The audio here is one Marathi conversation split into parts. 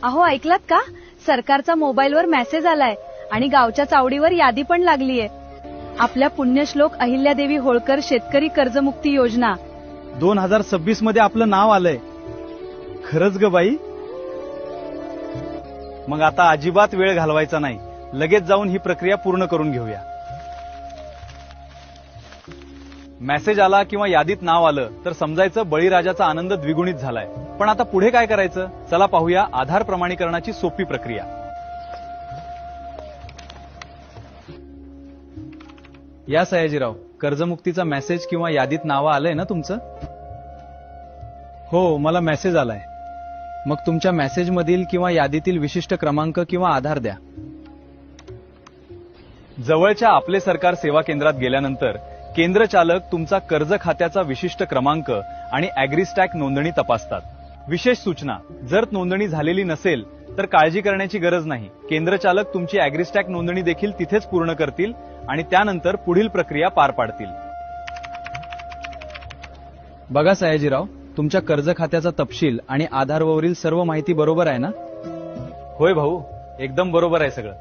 अहो ऐकलात का, सरकारचा मोबाईलवर मेसेज आलाय आणि गावच्या चावडीवर यादी पण लागलीये. आपल्या पुण्यश्लोक अहिल्यादेवी होळकर शेतकरी कर्जमुक्ती योजना 2026 मध्ये आपलं नाव आलंय. खरंच ग बाई. मग आता अजिबात वेळ घालवायचा नाही, लगेच जाऊन ही प्रक्रिया पूर्ण करून घेऊया. मेसेज आला किंवा यादीत नाव आलं तर समजायचं बळीराजाचा आनंद द्विगुणित झालाय. पण आता पुढे काय करायचं, चला पाहूया आधार प्रमाणीकरणाची सोपी प्रक्रिया. या सयाजीराव, कर्जमुक्तीचा मेसेज किंवा यादीत नाव आलंय ना तुमचं? हो, मला मेसेज आलाय. मग तुमच्या मेसेजमधील किंवा यादीतील विशिष्ट क्रमांक किंवा आधार द्या. जवळच्या आपले सरकार सेवा केंद्रात गेल्यानंतर केंद्र चालक तुमचा कर्ज खात्याचा विशिष्ट क्रमांक आणि अॅग्रीस्टॅक नोंदणी तपासतात. विशेष सूचना, जर नोंदणी झालेली नसेल तर काळजी करण्याची गरज नाही. केंद्र चालक तुमची अॅग्रीस्टॅक नोंदणी देखील तिथेच पूर्ण करतील आणि त्यानंतर पुढील प्रक्रिया पार पाडतील. बघा सयाजीराव, तुमच्या कर्ज खात्याचा तपशील आणि आधारवरील सर्व माहिती बरोबर आहे ना? होय भाऊ, एकदम बरोबर आहे सगळं.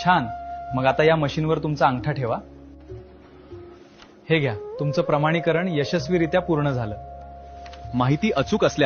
छान. मग आता या मशीनवर तुमचा अंगठा ठेवा. हे घ्या, तुमचं प्रमाणीकरण यशस्वीरित्या पूर्ण झालं. माहिती अचूक असल्यास